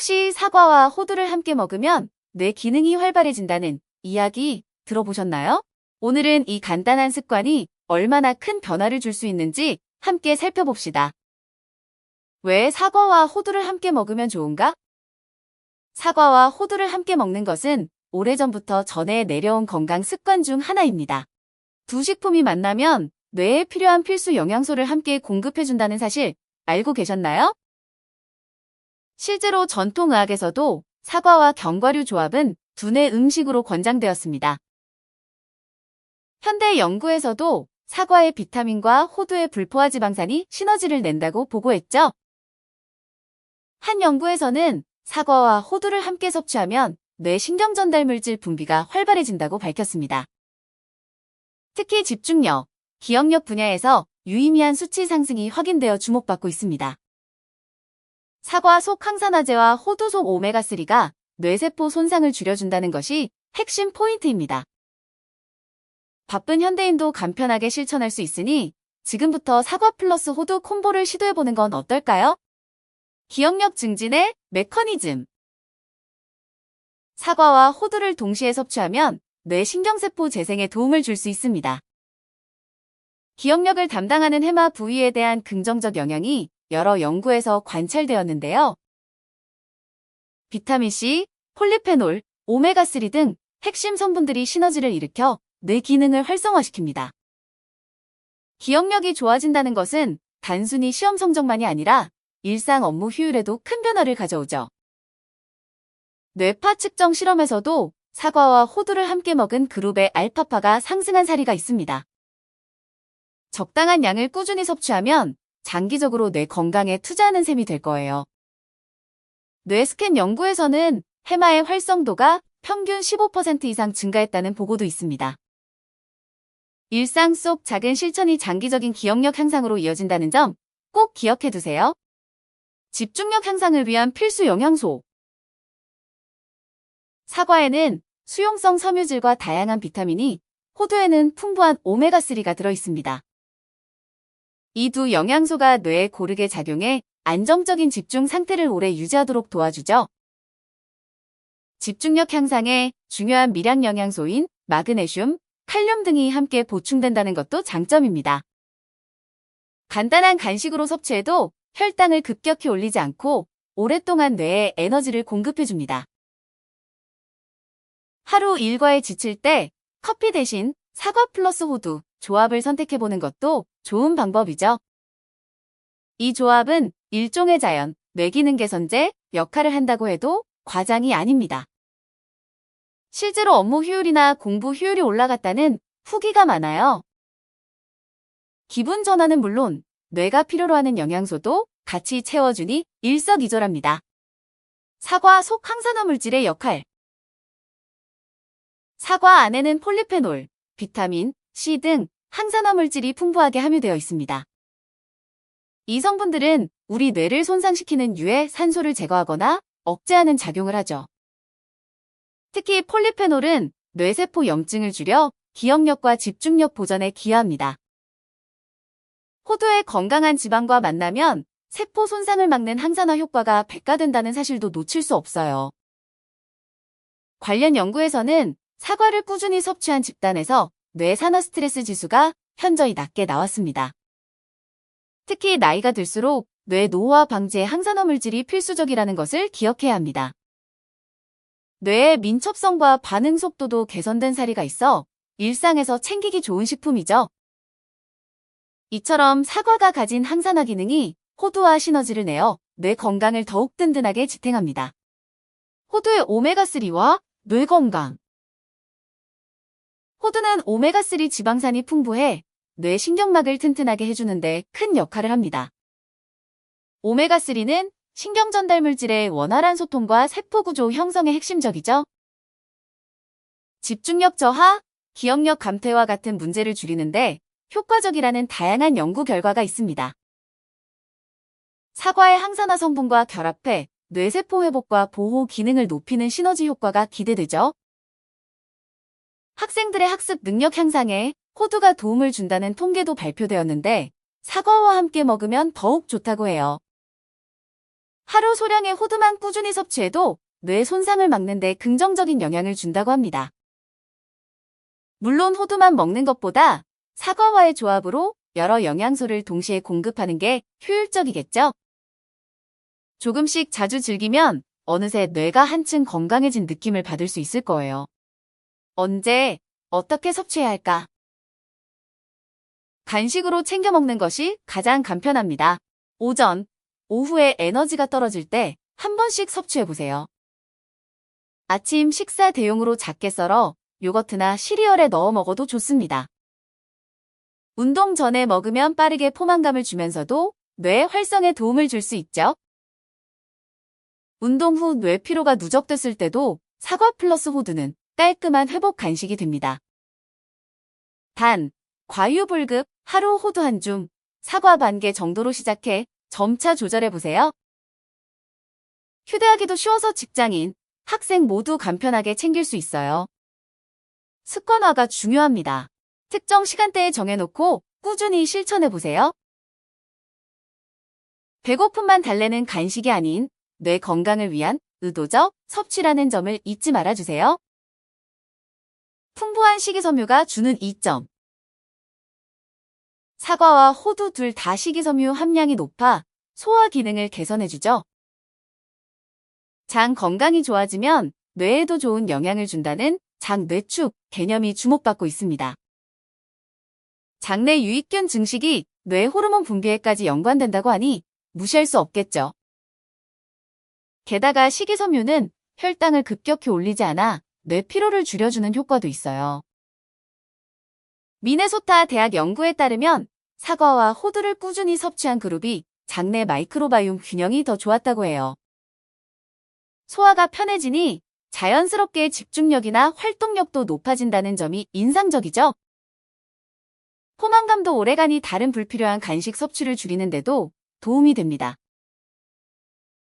혹시 사과와 호두를 함께 먹으면 뇌 기능이 활발해진다는 이야기 들어보셨나요? 오늘은 이 간단한 습관이 얼마나 큰 변화를 줄 수 있는지 함께 살펴봅시다. 왜 사과와 호두를 함께 먹으면 좋은가? 사과와 호두를 함께 먹는 것은 오래전부터 전해 내려온 건강 습관 중 하나입니다. 두 식품이 만나면 뇌에 필요한 필수 영양소를 함께 공급해준다는 사실 알고 계셨나요? 실제로 전통의학에서도 사과와 견과류 조합은 두뇌 음식으로 권장되었습니다. 현대 연구에서도 사과의 비타민과 호두의 불포화 지방산이 시너지를 낸다고 보고했죠. 한 연구에서는 사과와 호두를 함께 섭취하면 뇌 신경 전달 물질 분비가 활발해진다고 밝혔습니다. 특히 집중력, 기억력 분야에서 유의미한 수치 상승이 확인되어 주목받고 있습니다. 사과 속 항산화제와 호두 속 오메가3가 뇌세포 손상을 줄여준다는 것이 핵심 포인트입니다. 바쁜 현대인도 간편하게 실천할 수 있으니 지금부터 사과 플러스 호두 콤보를 시도해보는 건 어떨까요? 기억력 증진의 메커니즘. 사과와 호두를 동시에 섭취하면 뇌 신경세포 재생에 도움을 줄 수 있습니다. 기억력을 담당하는 해마 부위에 대한 긍정적 영향이 여러 연구에서 관찰되었는데요. 비타민C, 폴리페놀, 오메가3 등 핵심 성분들이 시너지를 일으켜 뇌 기능을 활성화시킵니다. 기억력이 좋아진다는 것은 단순히 시험 성적만이 아니라 일상 업무 효율에도 큰 변화를 가져오죠. 뇌파 측정 실험에서도 사과와 호두를 함께 먹은 그룹의 알파파가 상승한 사례가 있습니다. 적당한 양을 꾸준히 섭취하면 장기적으로 뇌 건강에 투자하는 셈이 될 거예요. 뇌스캔 연구에서는 해마의 활성도가 평균 15% 이상 증가했다는 보고도 있습니다. 일상 속 작은 실천이 장기적인 기억력 향상으로 이어진다는 점 꼭 기억해 두세요. 집중력 향상을 위한 필수 영양소. 사과에는 수용성 섬유질과 다양한 비타민이, 호두에는 풍부한 오메가3가 들어있습니다. 이 두 영양소가 뇌에 고르게 작용해 안정적인 집중 상태를 오래 유지하도록 도와주죠. 집중력 향상에 중요한 미량 영양소인 마그네슘, 칼륨 등이 함께 보충된다는 것도 장점입니다. 간단한 간식으로 섭취해도 혈당을 급격히 올리지 않고 오랫동안 뇌에 에너지를 공급해줍니다. 하루 일과에 지칠 때 커피 대신 사과 플러스 호두 조합을 선택해보는 것도 좋은 방법이죠. 이 조합은 일종의 자연, 뇌기능 개선제 역할을 한다고 해도 과장이 아닙니다. 실제로 업무 효율이나 공부 효율이 올라갔다는 후기가 많아요. 기분 전환은 물론 뇌가 필요로 하는 영양소도 같이 채워주니 일석이조랍니다. 사과 속 항산화 물질의 역할. 사과 안에는 폴리페놀, 비타민, C 등 항산화 물질이 풍부하게 함유되어 있습니다. 이 성분들은 우리 뇌를 손상시키는 유해 산소를 제거하거나 억제하는 작용을 하죠. 특히 폴리페놀은 뇌세포 염증을 줄여 기억력과 집중력 보전에 기여합니다. 호두의 건강한 지방과 만나면 세포 손상을 막는 항산화 효과가 백가된다는 사실도 놓칠 수 없어요. 관련 연구에서는 사과를 꾸준히 섭취한 집단에서 뇌 산화 스트레스 지수가 현저히 낮게 나왔습니다. 특히 나이가 들수록 뇌 노화 방지에 항산화 물질이 필수적이라는 것을 기억해야 합니다. 뇌의 민첩성과 반응 속도도 개선된 사례가 있어 일상에서 챙기기 좋은 식품이죠. 이처럼 사과가 가진 항산화 기능이 호두와 시너지를 내어 뇌 건강을 더욱 든든하게 지탱합니다. 호두의 오메가3와 뇌 건강. 호두는 오메가3 지방산이 풍부해 뇌 신경막을 튼튼하게 해주는데 큰 역할을 합니다. 오메가3는 신경 전달 물질의 원활한 소통과 세포 구조 형성에 핵심적이죠. 집중력 저하, 기억력 감퇴와 같은 문제를 줄이는데 효과적이라는 다양한 연구 결과가 있습니다. 사과의 항산화 성분과 결합해 뇌세포 회복과 보호 기능을 높이는 시너지 효과가 기대되죠. 학생들의 학습 능력 향상에 호두가 도움을 준다는 통계도 발표되었는데 사과와 함께 먹으면 더욱 좋다고 해요. 하루 소량의 호두만 꾸준히 섭취해도 뇌 손상을 막는 데 긍정적인 영향을 준다고 합니다. 물론 호두만 먹는 것보다 사과와의 조합으로 여러 영양소를 동시에 공급하는 게 효율적이겠죠? 조금씩 자주 즐기면 어느새 뇌가 한층 건강해진 느낌을 받을 수 있을 거예요. 언제, 어떻게 섭취해야 할까? 간식으로 챙겨 먹는 것이 가장 간편합니다. 오전, 오후에 에너지가 떨어질 때 한 번씩 섭취해보세요. 아침 식사 대용으로 작게 썰어 요거트나 시리얼에 넣어 먹어도 좋습니다. 운동 전에 먹으면 빠르게 포만감을 주면서도 뇌 활성에 도움을 줄 수 있죠. 운동 후 뇌 피로가 누적됐을 때도 사과 플러스 호두는 깔끔한 회복 간식이 됩니다. 단, 과유불급, 하루 호두 한 줌, 사과 반 개 정도로 시작해 점차 조절해보세요. 휴대하기도 쉬워서 직장인, 학생 모두 간편하게 챙길 수 있어요. 습관화가 중요합니다. 특정 시간대에 정해놓고 꾸준히 실천해보세요. 배고픔만 달래는 간식이 아닌 뇌 건강을 위한 의도적 섭취라는 점을 잊지 말아주세요. 풍부한 식이섬유가 주는 이점. 사과와 호두 둘 다 식이섬유 함량이 높아 소화 기능을 개선해주죠. 장 건강이 좋아지면 뇌에도 좋은 영향을 준다는 장뇌축 개념이 주목받고 있습니다. 장내 유익균 증식이 뇌 호르몬 분비에까지 연관된다고 하니 무시할 수 없겠죠. 게다가 식이섬유는 혈당을 급격히 올리지 않아 뇌 피로를 줄여주는 효과도 있어요. 미네소타 대학 연구에 따르면 사과와 호두를 꾸준히 섭취한 그룹이 장내 마이크로바이옴 균형이 더 좋았다고 해요. 소화가 편해지니 자연스럽게 집중력이나 활동력도 높아진다는 점이 인상적이죠. 포만감도 오래가니 다른 불필요한 간식 섭취를 줄이는데도 도움이 됩니다.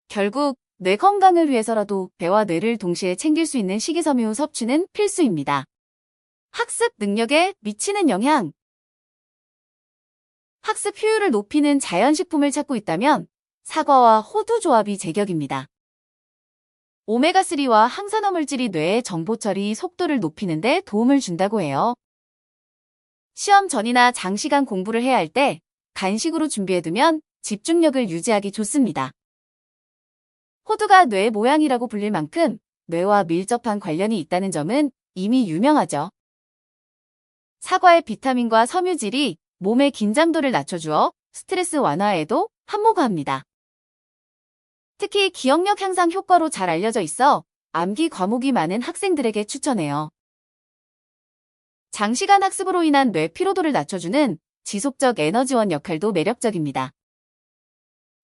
결국 뇌 건강을 위해서라도 배와 뇌를 동시에 챙길 수 있는 식이섬유 섭취는 필수입니다. 학습 능력에 미치는 영향. 학습 효율을 높이는 자연식품을 찾고 있다면 사과와 호두 조합이 제격입니다. 오메가3와 항산화물질이 뇌의 정보 처리 속도를 높이는 데 도움을 준다고 해요. 시험 전이나 장시간 공부를 해야 할 때 간식으로 준비해두면 집중력을 유지하기 좋습니다. 호두가 뇌 모양이라고 불릴 만큼 뇌와 밀접한 관련이 있다는 점은 이미 유명하죠. 사과의 비타민과 섬유질이 몸의 긴장도를 낮춰주어 스트레스 완화에도 한몫합니다. 특히 기억력 향상 효과로 잘 알려져 있어 암기 과목이 많은 학생들에게 추천해요. 장시간 학습으로 인한 뇌 피로도를 낮춰주는 지속적 에너지원 역할도 매력적입니다.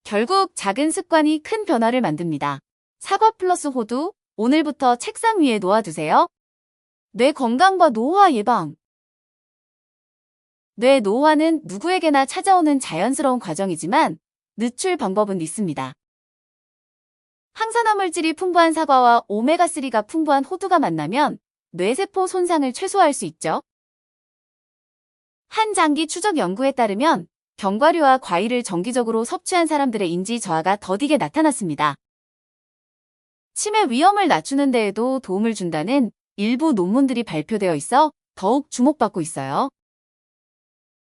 결국 작은 습관이 큰 변화를 만듭니다. 사과 플러스 호두, 오늘부터 책상 위에 놓아두세요. 뇌 건강과 노화 예방. 뇌 노화는 누구에게나 찾아오는 자연스러운 과정이지만 늦출 방법은 있습니다. 항산화물질이 풍부한 사과와 오메가3가 풍부한 호두가 만나면 뇌세포 손상을 최소화할 수 있죠. 한 장기 추적 연구에 따르면 견과류와 과일을 정기적으로 섭취한 사람들의 인지 저하가 더디게 나타났습니다. 치매 위험을 낮추는 데에도 도움을 준다는 일부 논문들이 발표되어 있어 더욱 주목받고 있어요.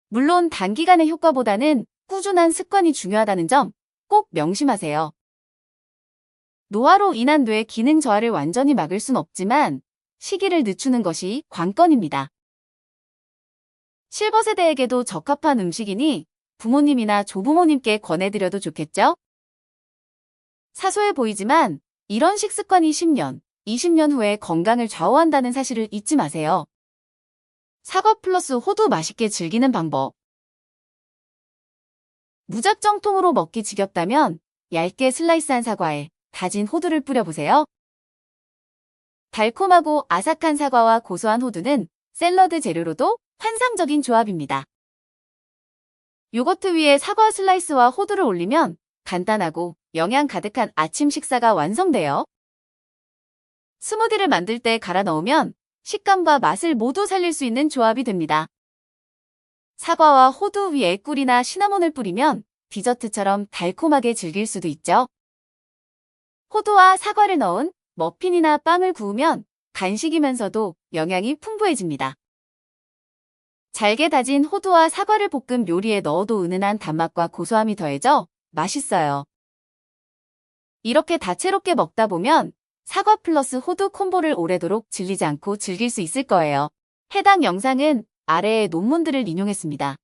물론 단기간의 효과보다는 꾸준한 습관이 중요하다는 점 꼭 명심하세요. 노화로 인한 뇌 기능 저하를 완전히 막을 순 없지만 시기를 늦추는 것이 관건입니다. 실버 세대에게도 적합한 음식이니 부모님이나 조부모님께 권해드려도 좋겠죠? 사소해 보이지만 이런 식습관이 10년, 20년 후에 건강을 좌우한다는 사실을 잊지 마세요. 사과 플러스 호두 맛있게 즐기는 방법. 무작정통으로 먹기 지겹다면 얇게 슬라이스한 사과에 다진 호두를 뿌려보세요. 달콤하고 아삭한 사과와 고소한 호두는 샐러드 재료로도 환상적인 조합입니다. 요거트 위에 사과 슬라이스와 호두를 올리면 간단하고 영양 가득한 아침 식사가 완성돼요. 스무디를 만들 때 갈아 넣으면 식감과 맛을 모두 살릴 수 있는 조합이 됩니다. 사과와 호두 위에 꿀이나 시나몬을 뿌리면 디저트처럼 달콤하게 즐길 수도 있죠. 호두와 사과를 넣은 머핀이나 빵을 구우면 간식이면서도 영양이 풍부해집니다. 잘게 다진 호두와 사과를 볶은 요리에 넣어도 은은한 단맛과 고소함이 더해져 맛있어요. 이렇게 다채롭게 먹다 보면 사과 플러스 호두 콤보를 오래도록 질리지 않고 즐길 수 있을 거예요. 해당 영상은 아래의 논문들을 인용했습니다.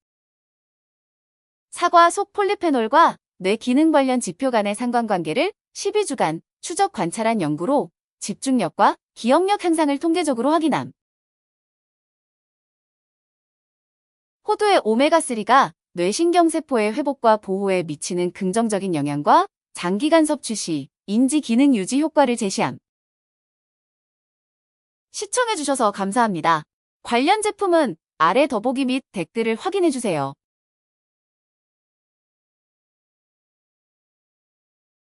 사과 속 폴리페놀과 뇌 기능 관련 지표 간의 상관관계를 12주간 추적 관찰한 연구로 집중력과 기억력 향상을 통계적으로 확인함. 호두의 오메가3가 뇌신경세포의 회복과 보호에 미치는 긍정적인 영향과 장기간 섭취 시 인지 기능 유지 효과를 제시함. 시청해주셔서 감사합니다. 관련 제품은 아래 더보기 및 댓글을 확인해주세요.